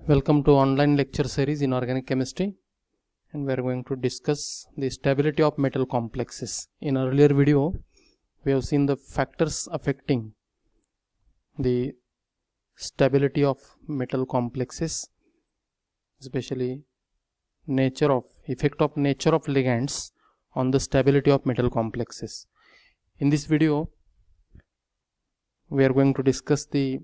Welcome to online lecture series in organic chemistry, and we are going to discuss the stability of metal complexes. In an earlier video we have seen the factors affecting the stability of metal complexes, especially effect of nature of ligands on the stability of metal complexes. In this video we are going to discuss the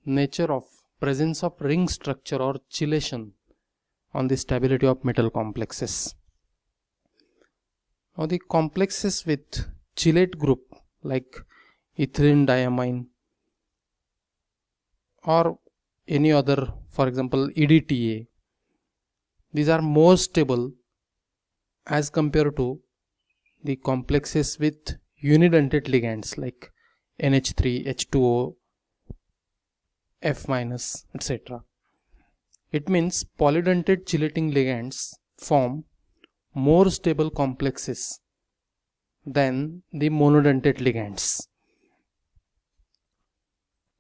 nature of presence of ring structure or chelation on the stability of metal complexes. Now the complexes with chelate group like ethylene diamine or any other, for example EDTA, these are more stable as compared to the complexes with unidentate ligands like NH3, H2O, F-, etc. It means polydentate chelating ligands form more stable complexes than the monodentate ligands.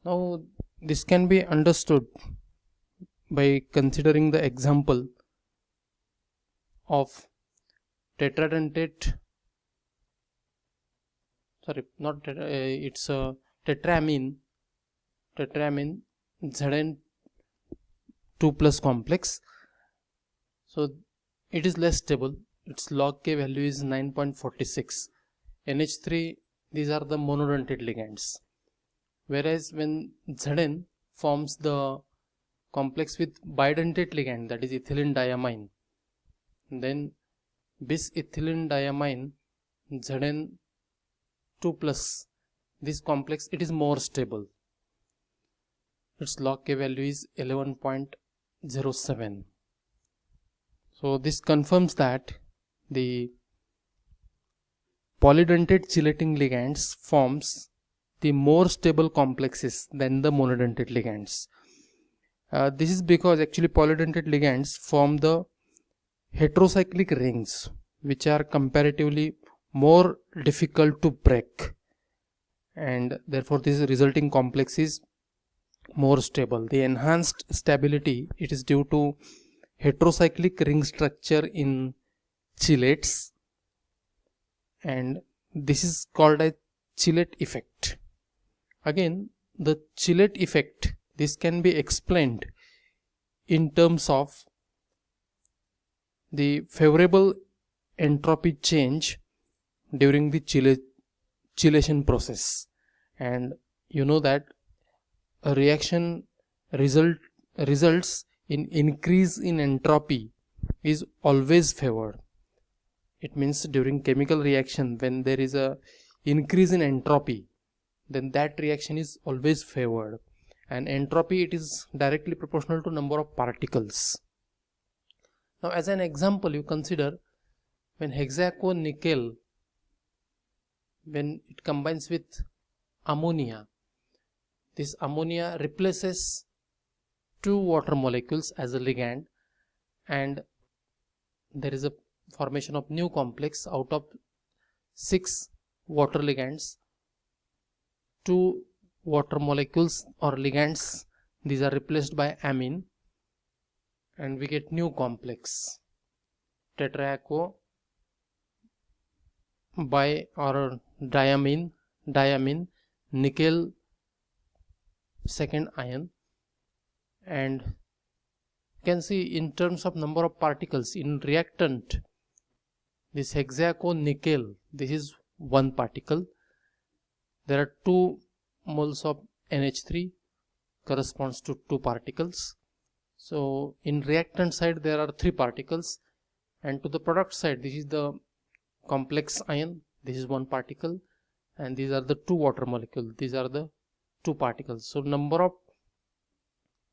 Now this can be understood by considering the example of tetramine Zn 2+ complex. So it is less stable, its log K value is 9.46. NH3, these are the monodentate ligands, whereas when Zn forms the complex with bidentate ligand, that is ethylene diamine, then bis ethylene diamine Zn 2+, this complex, it is more stable, its log K value is 11.07. So this confirms that the polydentate chelating ligands forms the more stable complexes than the monodentate ligands. This is because actually polydentate ligands form the heterocyclic rings, which are comparatively more difficult to break, and therefore this resulting complex is more stable. The enhanced stability, it is due to heterocyclic ring structure in chelates, and this is called a chelate effect. Again, the chelate effect, this can be explained in terms of the favorable entropy change during the chelation process, and you know that a reaction results in increase in entropy is always favored. It means during chemical reaction, when there is a increase in entropy, then that reaction is always favored, and entropy, it is directly proportional to number of particles. Now as an example, you consider when hexaco-nickel, when it combines with ammonia, this ammonia replaces 2 water molecules as a ligand, and there is a formation of new complex. Out of 6 water ligands, 2 water molecules or ligands, these are replaced by amine, and we get new complex tetraaco by or diamine nickel second ion. And you can see in terms of number of particles in reactant, this hexaco-nickel, this is 1 particle. There are 2 moles of NH3 corresponds to 2 particles. So in reactant side there are 3 particles, and to the product side, this is the complex ion, this is 1 particle, and these are the 2 water molecules, these are the 2 particles. So number of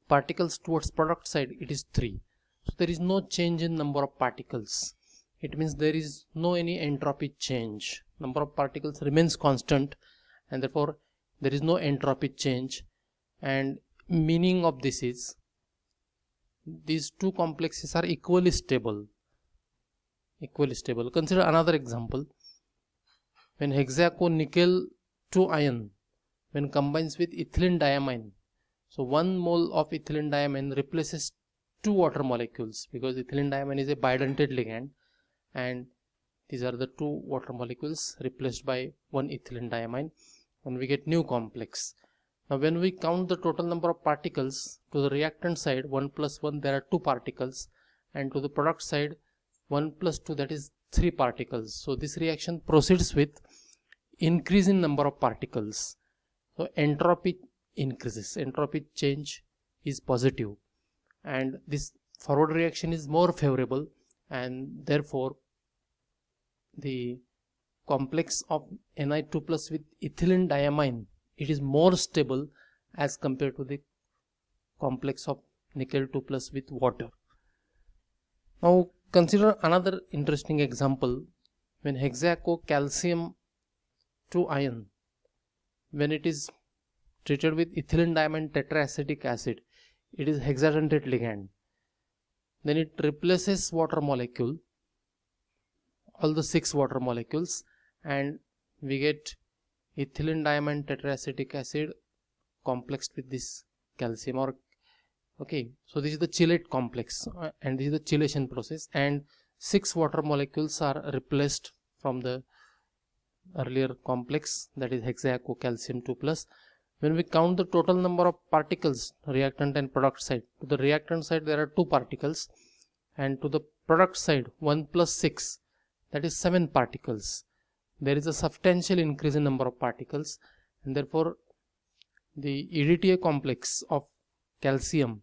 particles towards product side, it is 3. So there is no change in number of particles. It means there is no any entropy change. Number of particles remains constant, and therefore there is no entropy change. And meaning of this is these 2 complexes are equally stable. Consider another example. When hexaco-nickel 2 ion, when combines with ethylene diamine, So 1 mole of ethylene diamine replaces 2 water molecules, because ethylene diamine is a bidentate ligand, and these are the 2 water molecules replaced by 1 ethylene diamine, and we get new complex. Now when we count the total number of particles, to the reactant side 1 plus 1 there are 2 particles, and to the product side 1 plus 2, that is 3 particles. So this reaction proceeds with increase in number of particles. So entropy increases, entropy change is positive, and this forward reaction is more favorable, and therefore the complex of Ni2 plus with ethylene diamine, it is more stable as compared to the complex of nickel 2 plus with water. Now consider another interesting example. When hexaco calcium 2 ion, when it is treated with ethylene diamine tetraacetic acid, it is hexadentate ligand, then it replaces water molecule, all the 6 water molecules, and we get ethylene diamine tetraacetic acid complexed with this calcium, or okay, so this is the chelate complex, and this is the chelation process, and 6 water molecules are replaced from the earlier complex, that is hexaco calcium 2 plus. When we count the total number of particles, reactant and product side, to the reactant side there are 2 particles, and to the product side 1 plus 6, that is 7 particles. There is a substantial increase in number of particles, and therefore the EDTA complex of calcium,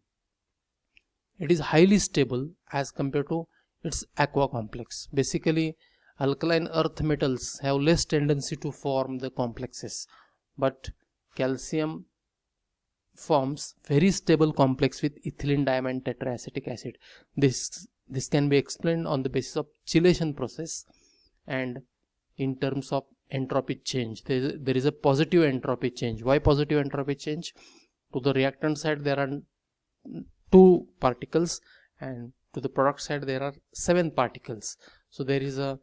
it is highly stable as compared to its aqua complex. Basically alkaline earth metals have less tendency to form the complexes, but calcium forms very stable complex with ethylene diamine tetraacetic acid. This can be explained on the basis of chelation process, and in terms of entropy change, there is a positive entropy change. Why positive entropy change? To the reactant side there are 2 particles, and to the product side there are 7 particles. So there is a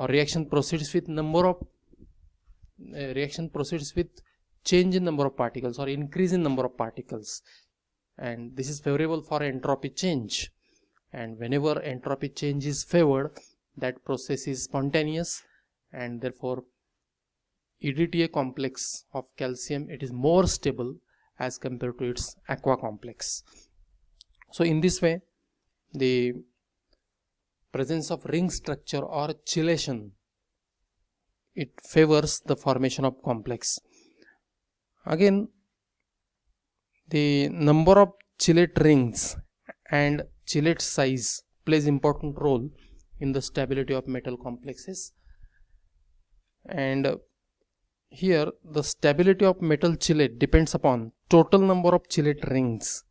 reaction proceeds with change in number of particles or increase in number of particles, and this is favorable for entropy change. And whenever entropy change is favored, that process is spontaneous, and therefore EDTA complex of calcium, it is more stable as compared to its aqua complex. So in this way, the presence of ring structure or chelation, it favors the formation of complex. Again, the number of chelate rings and chelate size plays important role in the stability of metal complexes, and here the stability of metal chelate depends upon total number of chelate rings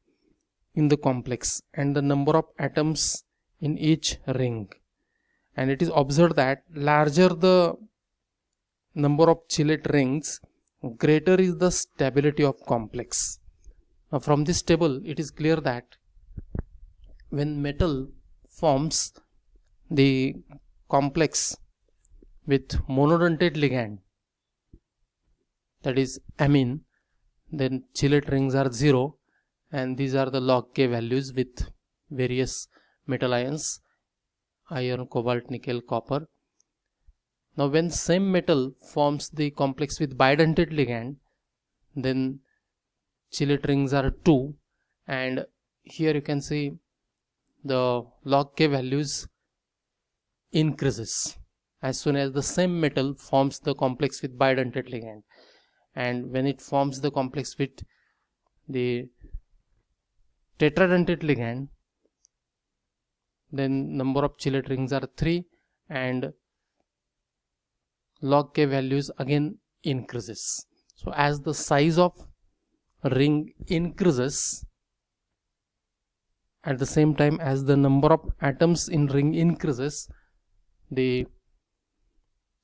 in the complex and the number of atoms in each ring. And it is observed that larger the number of chelate rings, greater is the stability of complex. Now from this table it is clear that when metal forms the complex with monodentate ligand, that is amine, then chelate rings are 0, and these are the log K values with various metal ions, iron, cobalt, nickel, copper. Now when same metal forms the complex with bidentate ligand, then chelate rings are 2, and here you can see the log K values increases as soon as the same metal forms the complex with bidentate ligand, and when it forms the complex with the tetradentate ligand, then number of chelate rings are 3, and log K values again increases. So as the size of ring increases, at the same time as the number of atoms in ring increases, the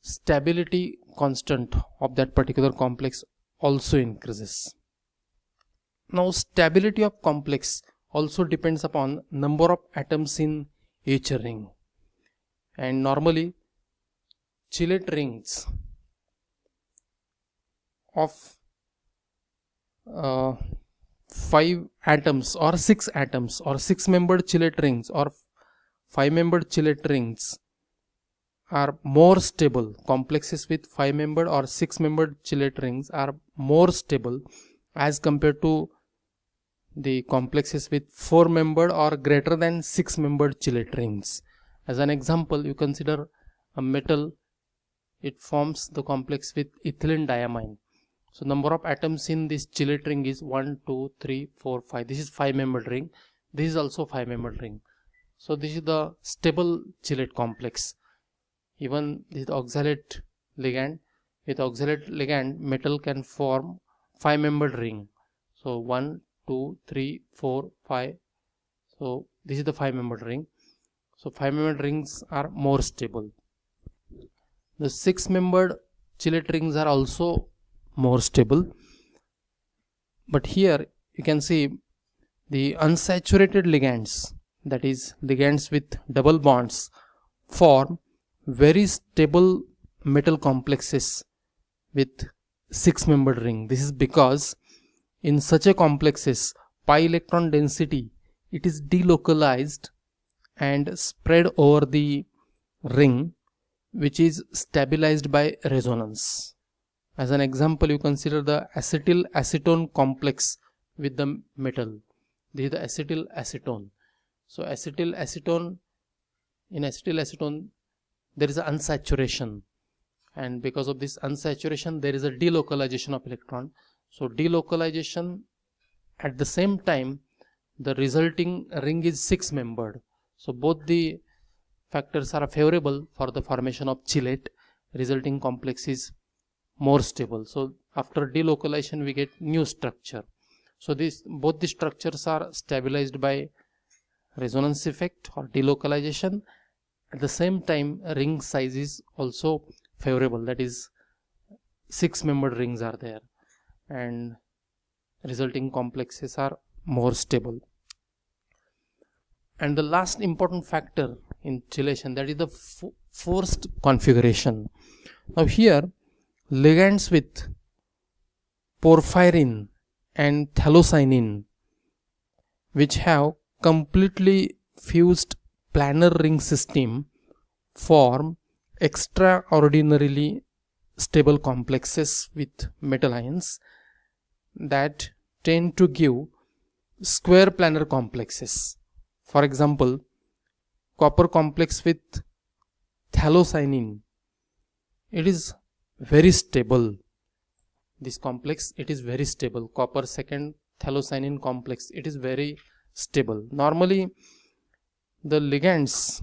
stability constant of that particular complex also increases. Now stability of complex also depends upon number of atoms in each ring, and normally chelate rings of 5 atoms or 6 atoms or 6-membered chelate rings or 5-membered chelate rings are more stable. Complexes with 5-membered or 6-membered chelate rings are more stable as compared to the complexes with 4-membered or greater than 6-membered chelate rings. As an example, you consider a metal, it forms the complex with ethylene diamine. So number of atoms in this chelate ring is 1, 2, 3, 4, 5. This is 5-membered ring. This is also 5-membered ring. So this is the stable chelate complex. Even with oxalate ligand, metal can form 5-membered ring. So 1, 2, 3, 4, 5. So this is the 5-membered ring. So 5-membered rings are more stable. The 6-membered chelate rings are also more stable, but here you can see the unsaturated ligands, that is ligands with double bonds, form very stable metal complexes with 6-membered ring. This is because in such a complexes, pi electron density, it is delocalized and spread over the ring, which is stabilized by resonance. As an example, you consider the acetyl acetone complex with the metal. This is the acetyl acetone. So acetyl acetone, in acetyl acetone there is an unsaturation, and because of this unsaturation there is a delocalization of electron. So delocalization, at the same time the resulting ring is 6-membered. So both the factors are favorable for the formation of chelate. Resulting complex is more stable. So after delocalization we get new structure. So both the structures are stabilized by resonance effect or delocalization. At the same time, ring size is also favorable, that is 6-membered rings are there and resulting complexes are more stable. And the last important factor in chelation, that is the forced configuration. Now here ligands with porphyrin and phthalocyanine, which have completely fused planar ring system, form extraordinarily stable complexes with metal ions that tend to give square planar complexes. For example, copper complex with phthalocyanine, it is very stable. This complex, it is very stable. Copper second phthalocyanine complex, it is very stable. Normally the ligands,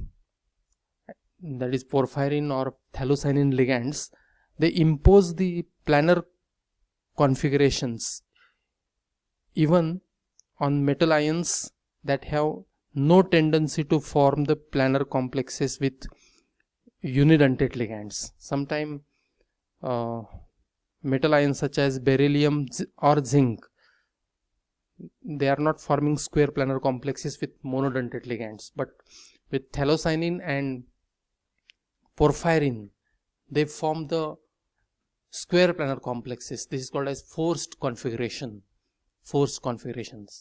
that is porphyrin or phthalocyanine ligands, they impose the planar configurations even on metal ions that have no tendency to form the planar complexes with unidentate ligands. Sometimes metal ions such as beryllium or zinc, they are not forming square planar complexes with monodentate ligands, but with phthalocyanine and porphyrin they form the square planar complexes. This is called as forced configurations.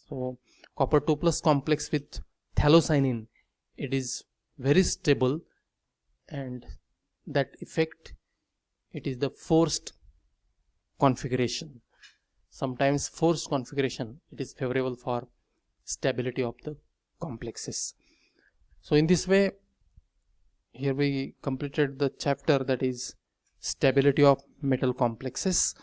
So copper 2 plus complex with phthalocyanine, it is very stable, and that effect, it is the forced configuration. Sometimes forced configuration, it is favorable for stability of the complexes. So in this way, here we completed the chapter, that is stability of metal complexes.